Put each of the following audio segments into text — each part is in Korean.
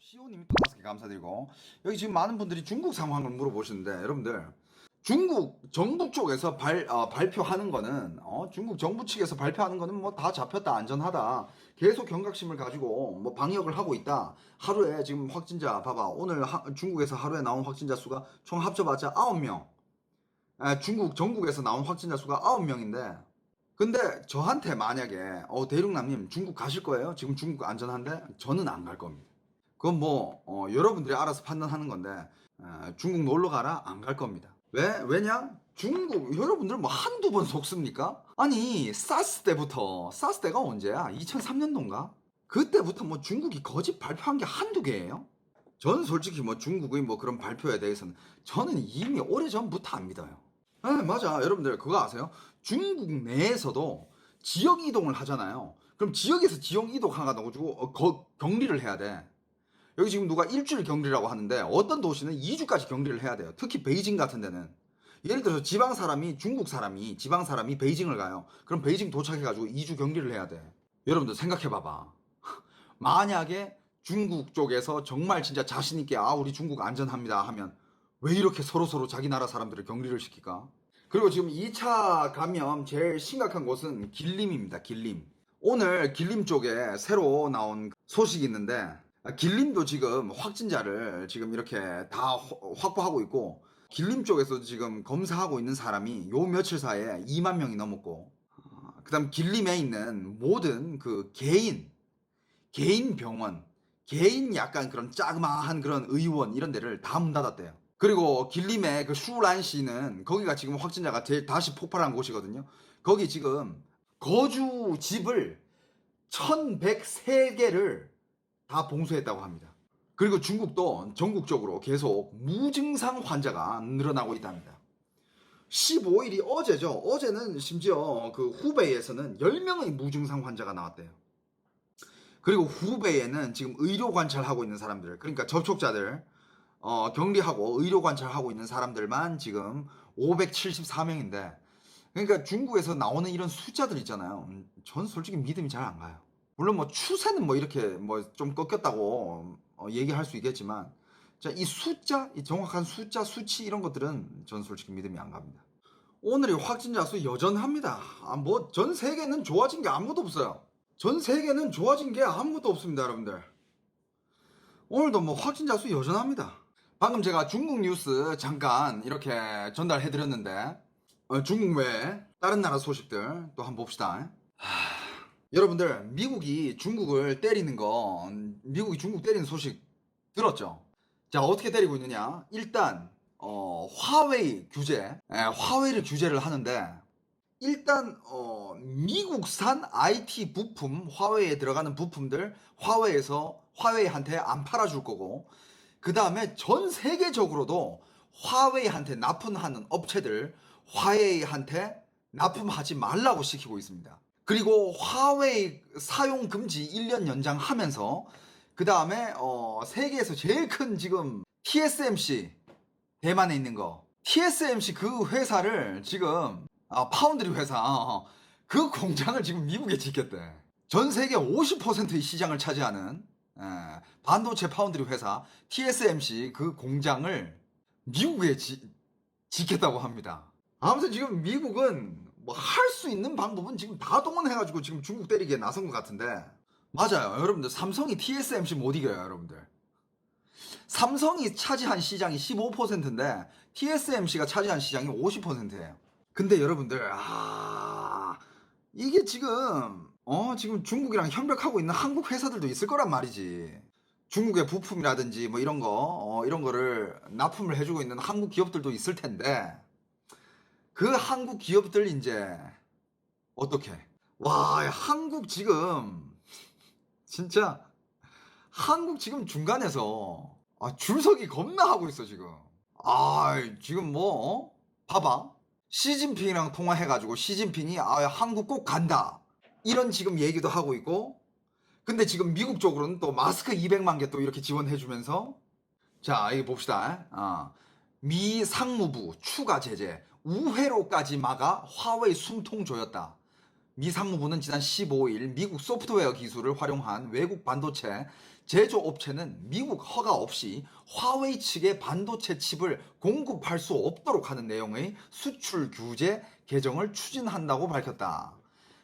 시호님이 또 5개 감사드리고, 여기 지금 많은 분들이 중국 상황을 물어보시는데, 여러분들 중국 정부 쪽에서 발표하는 거는, 중국 정부 측에서 발표하는 거는 뭐 다 잡혔다, 안전하다, 계속 경각심을 가지고 뭐 방역을 하고 있다. 하루에 지금 확진자 봐봐, 오늘 중국에서 하루에 나온 확진자 수가 총 합쳐봤자 9명. 중국 전국에서 나온 확진자 수가 9명인데, 근데 저한테 만약에 대륙남님 중국 가실 거예요? 지금 중국 안전한데? 저는 안 갈 겁니다. 그건 뭐 여러분들이 알아서 판단하는 건데, 중국 놀러 가라? 안 갈 겁니다. 왜냐? 중국 여러분들 뭐 한두 번 속습니까? 아니 사스 때가 언제야? 2003년도인가? 그때부터 뭐 중국이 거짓 발표한 게 한두 개예요? 저는 솔직히 뭐 중국의 뭐 그런 발표에 대해서는 저는 이미 오래전부터 안 믿어요. 맞아. 여러분들 그거 아세요? 중국 내에서도 지역 이동을 하잖아요. 그럼 지역에서 지역 이동하가지고 격리를 해야 돼. 여기 지금 누가 일주일 격리라고 하는데 어떤 도시는 2주까지 격리를 해야 돼요. 특히 베이징 같은 데는. 예를 들어서 중국 사람이 지방 사람이 베이징을 가요. 그럼 베이징 도착해가지고 2주 격리를 해야 돼. 여러분들 생각해봐봐. 만약에 중국 쪽에서 정말 진짜 자신있게 우리 중국 안전합니다 하면 왜 이렇게 서로서로 자기 나라 사람들을 격리를 시킬까? 그리고 지금 2차 감염 제일 심각한 곳은 길림입니다. 길림. 오늘 길림 쪽에 새로 나온 소식이 있는데, 길림도 지금 확진자를 지금 이렇게 다 확보하고 있고, 길림 쪽에서 지금 검사하고 있는 사람이 요 며칠 사이에 2만 명이 넘었고, 그 다음 길림에 있는 모든 그 개인 병원, 개인 약간 그런 짜그마한 그런 의원 이런 데를 다 문 닫았대요. 그리고 길림의 그 슈란시는 거기가 지금 확진자가 다시 폭발한 곳이거든요. 거기 지금 거주 집을 1103개를 다 봉쇄했다고 합니다. 그리고 중국도 전국적으로 계속 무증상 환자가 늘어나고 있답니다. 15일이 어제죠. 어제는 심지어 그 후베이에서는 10명의 무증상 환자가 나왔대요. 그리고 후베이에는 지금 의료 관찰하고 있는 사람들, 그러니까 접촉자들 격리하고 의료 관찰하고 있는 사람들만 지금 574명인데, 그러니까 중국에서 나오는 이런 숫자들 있잖아요. 전 솔직히 믿음이 잘 안 가요. 물론 뭐 추세는 뭐 이렇게 뭐 좀 꺾였다고 얘기할 수 있겠지만, 자, 이 숫자, 이 정확한 숫자, 수치 이런 것들은 전 솔직히 믿음이 안 갑니다. 오늘의 확진자 수 여전합니다. 뭐 전 세계는 좋아진 게 아무것도 없어요. 전 세계는 좋아진 게 아무것도 없습니다, 여러분들. 오늘도 뭐 확진자 수 여전합니다. 방금 제가 중국 뉴스 잠깐 이렇게 전달해드렸는데, 중국 외에 다른 나라 소식들 또 한번 봅시다. 여러분들, 미국이 중국 때리는 소식 들었죠? 자, 어떻게 때리고 있느냐? 일단 화웨이 화웨이를 규제를 하는데, 일단 미국산 IT 부품, 화웨이에 들어가는 부품들 화웨이한테 안 팔아줄 거고, 그 다음에 전 세계적으로도 화웨이한테 납품하는 업체들 화웨이한테 납품하지 말라고 시키고 있습니다. 그리고 화웨이 사용 금지 1년 연장하면서, 그 다음에 세계에서 제일 큰 지금 TSMC, 대만에 있는 거 TSMC 그 회사를 지금 파운드리 회사, 그 공장을 지금 미국에 짓겠대. 전 세계 50%의 시장을 차지하는 반도체 파운드리 회사 TSMC 그 공장을 미국에 짓겠다고 합니다. 아무튼 지금 미국은 뭐 할 수 있는 방법은 지금 다 동원해가지고 지금 중국 때리기에 나선 것 같은데, 맞아요. 여러분들, 삼성이 TSMC 못 이겨요. 여러분들, 삼성이 차지한 시장이 15%인데 TSMC가 차지한 시장이 50%예요. 근데 여러분들, 이게 지금 지금 중국이랑 협력하고 있는 한국 회사들도 있을 거란 말이지. 중국의 부품이라든지 뭐 이런 거를 납품을 해주고 있는 한국 기업들도 있을 텐데, 그 한국 기업들 이제 어떻게? 와, 한국 지금 진짜 한국 지금 중간에서 줄서기 겁나 하고 있어 지금. 지금 뭐 봐봐. 시진핑이랑 통화해가지고 시진핑이 한국 꼭 간다, 이런 지금 얘기도 하고 있고, 근데 지금 미국 쪽으로는 또 마스크 200만 개 또 이렇게 지원해주면서, 자, 이거 봅시다. 미 상무부 추가 제재 우회로까지 막아 화웨이 숨통 조였다. 미 상무부는 지난 15일 미국 소프트웨어 기술을 활용한 외국 반도체 제조업체는 미국 허가 없이 화웨이 측에 반도체 칩을 공급할 수 없도록 하는 내용의 수출 규제 개정을 추진한다고 밝혔다.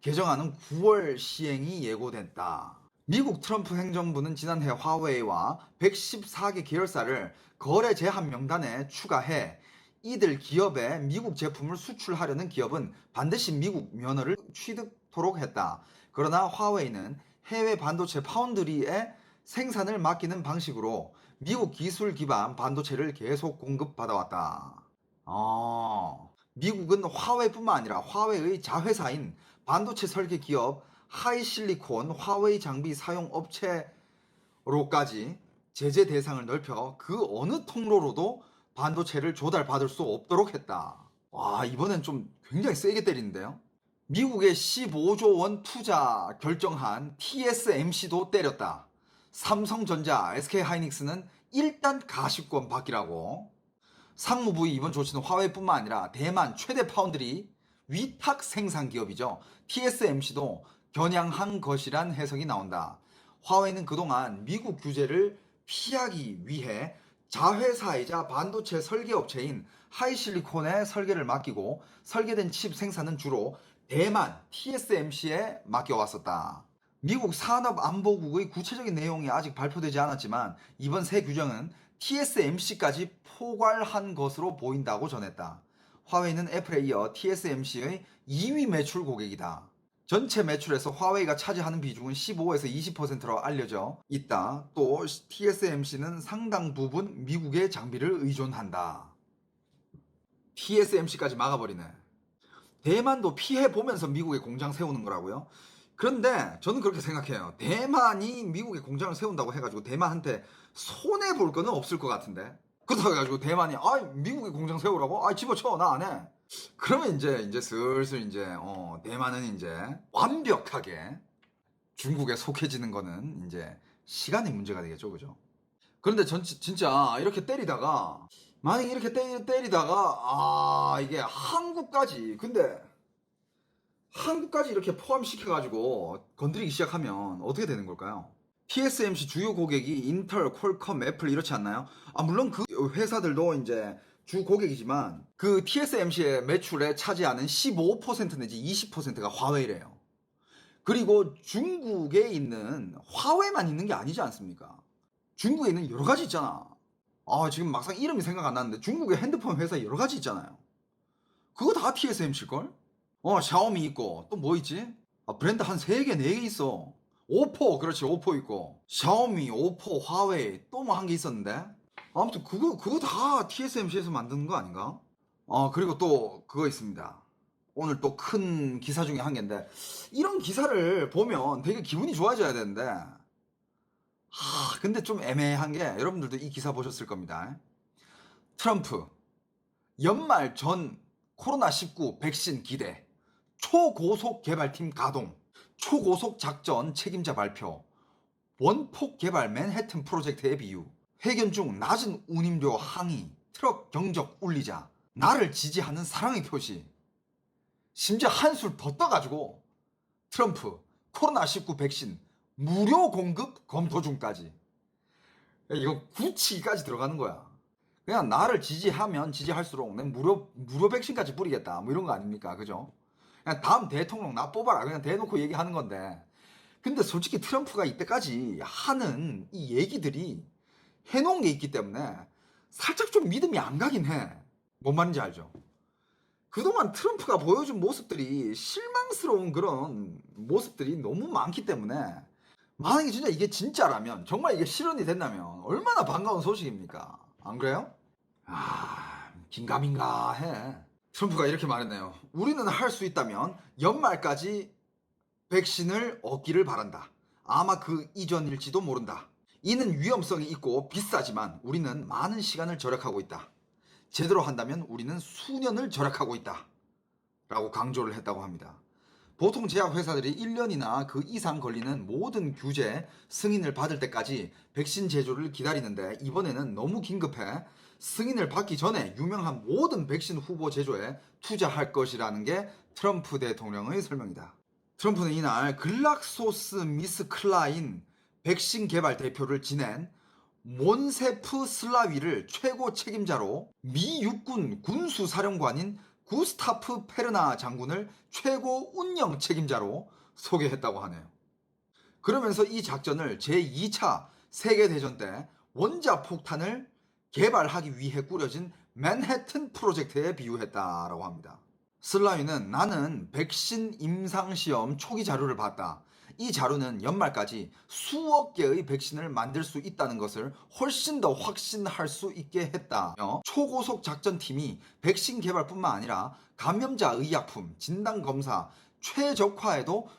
개정안은 9월 시행이 예고됐다. 미국 트럼프 행정부는 지난해 화웨이와 114개 계열사를 거래 제한 명단에 추가해 이들 기업에 미국 제품을 수출하려는 기업은 반드시 미국 면허를 취득토록 했다. 그러나 화웨이는 해외 반도체 파운드리에 생산을 맡기는 방식으로 미국 기술 기반 반도체를 계속 공급받아왔다. 미국은 화웨이뿐만 아니라 화웨이의 자회사인 반도체 설계 기업 하이실리콘 화웨이 장비 사용 업체로까지 제재 대상을 넓혀 그 어느 통로로도 반도체를 조달받을 수 없도록 했다. 와, 이번엔 좀 굉장히 세게 때리는데요. 미국의 15조 원 투자 결정한 TSMC도 때렸다. 삼성전자, SK하이닉스는 일단 가십권 받기라고. 상무부의 이번 조치는 화웨이뿐만 아니라 대만 최대 파운드리 위탁 생산 기업이죠. TSMC도 겨냥한 것이란 해석이 나온다. 화웨이는 그동안 미국 규제를 피하기 위해 자회사이자 반도체 설계업체인 하이실리콘에 설계를 맡기고 설계된 칩 생산은 주로 대만 TSMC에 맡겨왔었다. 미국 산업안보국의 구체적인 내용이 아직 발표되지 않았지만 이번 새 규정은 TSMC까지 포괄한 것으로 보인다고 전했다. 화웨이는 애플에 이어 TSMC의 2위 매출 고객이다. 전체 매출에서 화웨이가 차지하는 비중은 15에서 20%로 알려져 있다. 또 TSMC는 상당 부분 미국의 장비를 의존한다. TSMC까지 막아버리네. 대만도 피해보면서 미국에 공장 세우는 거라고요? 그런데 저는 그렇게 생각해요. 대만이 미국에 공장을 세운다고 해가지고 대만한테 손해볼 거는 없을 것 같은데. 그렇다고 해가지고 대만이 미국에 공장 세우라고? 집어쳐 나 안 해. 그러면 이제 슬슬 대만은 이제 완벽하게 중국에 속해지는 거는 이제 시간의 문제가 되겠죠, 그죠? 그런데 진짜 이렇게 때리다가 만약에 이렇게 때리다가 이게 한국까지 이렇게 포함시켜가지고 건드리기 시작하면 어떻게 되는 걸까요? TSMC 주요 고객이 인텔, 퀄컴, 애플 이렇지 않나요? 물론 그 회사들도 이제 주 고객이지만 그 TSMC의 매출에 차지하는 15% 내지 20%가 화웨이래요. 그리고 중국에 있는 화웨이만 있는 게 아니지 않습니까? 중국에 있는 여러 가지 있잖아. 지금 막상 이름이 생각 안 나는데 중국의 핸드폰 회사 여러 가지 있잖아요. 그거 다 TSMC일걸? 샤오미 있고 또 뭐 있지? 브랜드 한 3개, 4개 있어. 오포, 그렇지, 오포 있고 샤오미, 오포, 화웨이 또 뭐 한 개 있었는데 아무튼 그거 다 TSMC에서 만드는 거 아닌가? 그리고 또 그거 있습니다. 오늘 또 큰 기사 중에 한 개인데 이런 기사를 보면 되게 기분이 좋아져야 되는데 근데 좀 애매한 게 여러분들도 이 기사 보셨을 겁니다. 트럼프 연말 전 코로나19 백신 기대 초고속 개발팀 가동 초고속 작전 책임자 발표 원폭 개발 맨해튼 프로젝트의 비유 회견 중 낮은 운임료 항의 트럭 경적 울리자 나를 지지하는 사랑의 표시 심지어 한술 더 떠가지고 트럼프 코로나19 백신 무료 공급 검토 중까지 이거 굳히기까지 들어가는 거야. 그냥 나를 지지하면 지지할수록 난 무료 백신까지 뿌리겠다 뭐 이런 거 아닙니까? 그죠? 그냥 다음 대통령 나 뽑아라 그냥 대놓고 얘기하는 건데 근데 솔직히 트럼프가 이때까지 하는 이 얘기들이 해놓은 게 있기 때문에 살짝 좀 믿음이 안 가긴 해. 뭔 말인지 알죠? 그동안 트럼프가 보여준 모습들이 실망스러운 그런 모습들이 너무 많기 때문에 만약에 진짜 이게 진짜라면 정말 이게 실현이 된다면 얼마나 반가운 소식입니까? 안 그래요? 긴가민가 해. 트럼프가 이렇게 말했네요. 우리는 할 수 있다면 연말까지 백신을 얻기를 바란다. 아마 그 이전일지도 모른다. 이는 위험성이 있고 비싸지만 우리는 많은 시간을 절약하고 있다. 제대로 한다면 우리는 수년을 절약하고 있다. 라고 강조를 했다고 합니다. 보통 제약회사들이 1년이나 그 이상 걸리는 모든 규제 승인을 받을 때까지 백신 제조를 기다리는데 이번에는 너무 긴급해 승인을 받기 전에 유명한 모든 백신 후보 제조에 투자할 것이라는 게 트럼프 대통령의 설명이다. 트럼프는 이날 글락소스미스클라인 백신 개발 대표를 지낸 몬세프 슬라위를 최고 책임자로 미 육군 군수사령관인 구스타프 페르나 장군을 최고 운영 책임자로 소개했다고 하네요. 그러면서 이 작전을 제2차 세계대전 때 원자폭탄을 개발하기 위해 꾸려진 맨해튼 프로젝트에 비유했다라고 합니다. 슬라위는 나는 백신 임상시험 초기 자료를 봤다. 이 자료는 연말까지 수억 개의 백신을 만들 수 있다는 것을 훨씬 더 확신할 수 있게 했다며 초고속 작전팀이 백신 개발뿐만 아니라 감염자 의약품, 진단검사, 최적화에도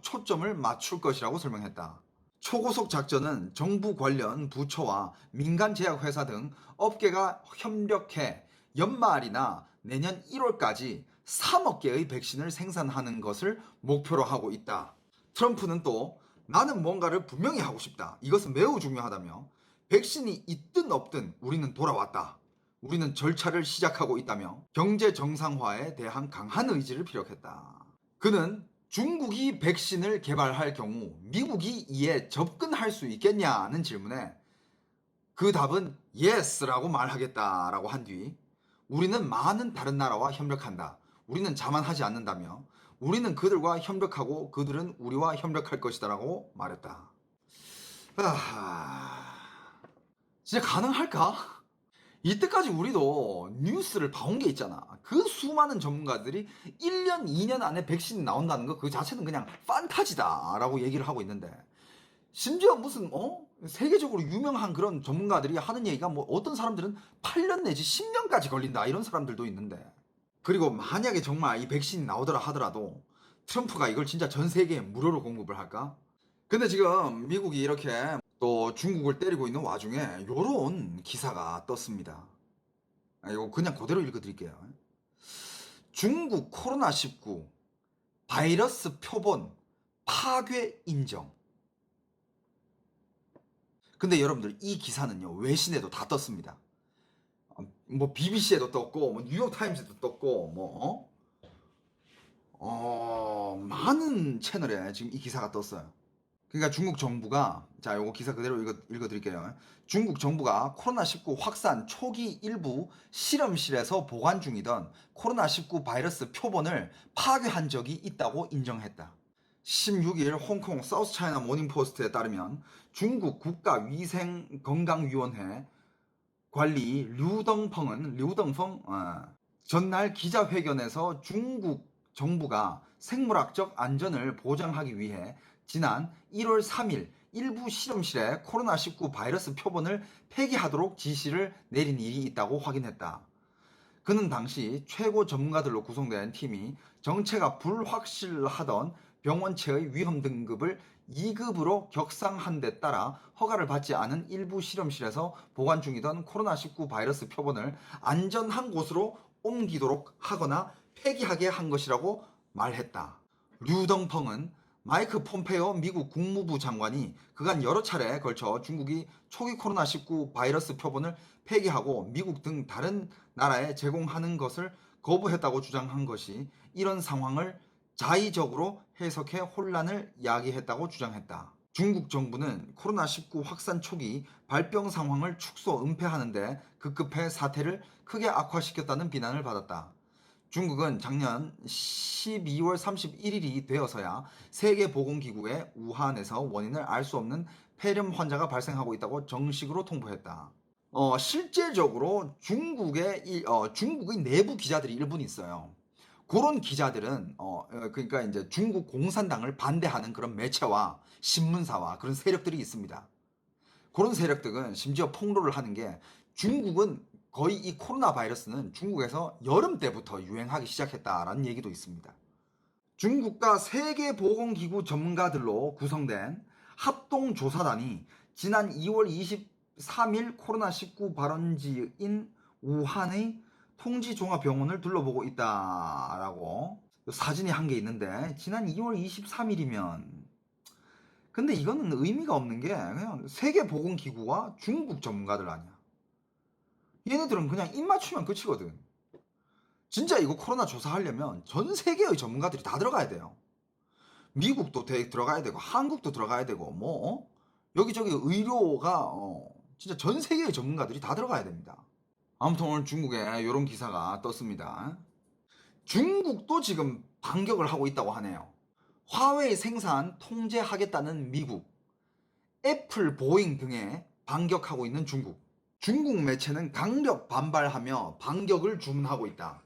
초점을 맞출 것이라고 설명했다. 초고속 작전은 정부 관련 부처와 민간 제약회사 등 업계가 협력해 연말이나 내년 1월까지 3억 개의 백신을 생산하는 것을 목표로 하고 있다. 트럼프는 또 나는 뭔가를 분명히 하고 싶다. 이것은 매우 중요하다며 백신이 있든 없든 우리는 돌아왔다. 우리는 절차를 시작하고 있다며 경제 정상화에 대한 강한 의지를 피력했다. 그는 중국이 백신을 개발할 경우 미국이 이에 접근할 수 있겠냐는 질문에 그 답은 yes라고 말하겠다라고 한 뒤 우리는 많은 다른 나라와 협력한다. 우리는 자만하지 않는다며 우리는 그들과 협력하고 그들은 우리와 협력할 것이다라고 말했다. 진짜 가능할까? 이때까지 우리도 뉴스를 봐온 게 있잖아. 그 수많은 전문가들이 1년, 2년 안에 백신이 나온다는 거 그 자체는 그냥 판타지다라고 얘기를 하고 있는데 심지어 무슨 세계적으로 유명한 그런 전문가들이 하는 얘기가 뭐 어떤 사람들은 8년 내지 10년까지 걸린다 이런 사람들도 있는데 그리고 만약에 정말 이 백신이 나오더라 하더라도 트럼프가 이걸 진짜 전 세계에 무료로 공급을 할까? 근데 지금 미국이 이렇게 또 중국을 때리고 있는 와중에 요런 기사가 떴습니다. 이거 그냥 그대로 읽어드릴게요. 중국 코로나19 바이러스 표본 파괴 인정. 근데 여러분들 이 기사는요 외신에도 다 떴습니다. 뭐 BBC에도 떴고 뭐 뉴욕타임즈에도 떴고 많은 채널에 지금 이 기사가 떴어요. 그러니까 중국 정부가 자 요거 기사 그대로 읽어드릴게요. 중국 정부가 코로나19 확산 초기 일부 실험실에서 보관 중이던 코로나19 바이러스 표본을 파괴한 적이 있다고 인정했다. 16일 홍콩 사우스차이나 모닝포스트에 따르면 중국 국가위생건강위원회 관리 류덩펑은 전날 기자회견에서 중국 정부가 생물학적 안전을 보장하기 위해 지난 1월 3일 일부 실험실에 코로나19 바이러스 표본을 폐기하도록 지시를 내린 일이 있다고 확인했다. 그는 당시 최고 전문가들로 구성된 팀이 정체가 불확실하던 병원체의 위험 등급을 2급으로 격상한 데 따라 허가를 받지 않은 일부 실험실에서 보관 중이던 코로나19 바이러스 표본을 안전한 곳으로 옮기도록 하거나 폐기하게 한 것이라고 말했다. 류덩펑은 마이크 폼페이오 미국 국무부 장관이 그간 여러 차례에 걸쳐 중국이 초기 코로나19 바이러스 표본을 폐기하고 미국 등 다른 나라에 제공하는 것을 거부했다고 주장한 것이 이런 상황을 자의적으로 해석해 혼란을 야기했다고 주장했다. 중국 정부는 코로나19 확산 초기 발병 상황을 축소 은폐하는데 급급해 사태를 크게 악화시켰다는 비난을 받았다. 중국은 작년 12월 31일이 되어서야 세계보건기구에 우한에서 원인을 알 수 없는 폐렴 환자가 발생하고 있다고 정식으로 통보했다. 실제적으로 중국의 내부 기자들이 일부 있어요. 그런 기자들은 그러니까 이제 중국 공산당을 반대하는 그런 매체와 신문사와 그런 세력들이 있습니다. 그런 세력들은 심지어 폭로를 하는 게 중국은 거의 이 코로나 바이러스는 중국에서 여름 때부터 유행하기 시작했다라는 얘기도 있습니다. 중국과 세계보건기구 전문가들로 구성된 합동조사단이 지난 2월 23일 코로나19 발원지인 우한의 통지종합병원을 둘러보고 있다라고 사진이 한 게 있는데 지난 2월 23일이면 근데 이거는 의미가 없는 게 그냥 세계보건기구와 중국 전문가들 아니야. 얘네들은 그냥 입 맞추면 끝이거든. 진짜 이거 코로나 조사하려면 전 세계의 전문가들이 다 들어가야 돼요. 미국도 들어가야 되고 한국도 들어가야 되고 여기저기 의료가 진짜 전 세계의 전문가들이 다 들어가야 됩니다. 아무튼 오늘 중국에 이런 기사가 떴습니다. 중국도 지금 반격을 하고 있다고 하네요. 화웨이 생산 통제하겠다는 미국, 애플, 보잉 등에 반격하고 있는 중국. 중국 매체는 강력 반발하며 반격을 주문하고 있다.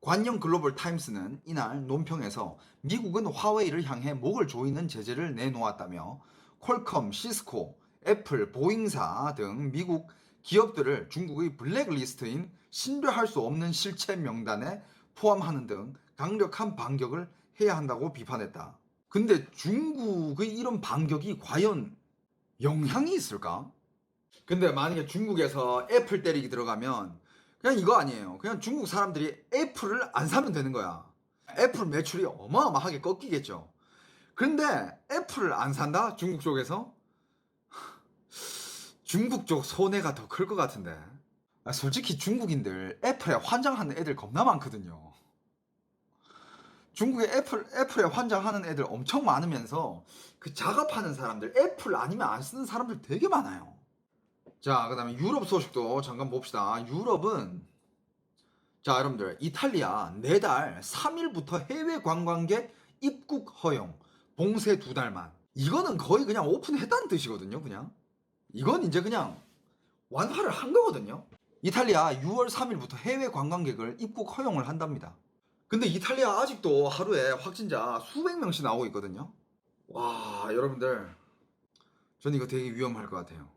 관영 글로벌 타임스는 이날 논평에서 미국은 화웨이를 향해 목을 조이는 제재를 내놓았다며 퀄컴, 시스코, 애플, 보잉사 등 미국 기업들을 중국의 블랙리스트인 신뢰할 수 없는 실체 명단에 포함하는 등 강력한 반격을 해야 한다고 비판했다. 근데 중국의 이런 반격이 과연 영향이 있을까? 근데 만약에 중국에서 애플 때리기 들어가면 그냥 이거 아니에요. 그냥 중국 사람들이 애플을 안 사면 되는 거야. 애플 매출이 어마어마하게 꺾이겠죠. 근데 애플을 안 산다? 중국 쪽에서? 중국 쪽 손해가 더 클 것 같은데. 솔직히 중국인들 애플에 환장하는 애들 겁나 많거든요. 중국에 애플에 환장하는 애들 엄청 많으면서 그 작업하는 사람들, 애플 아니면 안 쓰는 사람들 되게 많아요. 자, 그 다음에 유럽 소식도 잠깐 봅시다. 유럽은, 자, 여러분들, 이탈리아 내달 3일부터 해외 관광객 입국 허용, 봉쇄 2달만. 이거는 거의 그냥 오픈했다는 뜻이거든요, 그냥. 이건 이제 그냥 완화를 한 거거든요. 이탈리아 6월 3일부터 해외 관광객을 입국 허용을 한답니다. 근데 이탈리아 아직도 하루에 확진자 수백 명씩 나오고 있거든요. 와, 여러분들, 저는 이거 되게 위험할 것 같아요.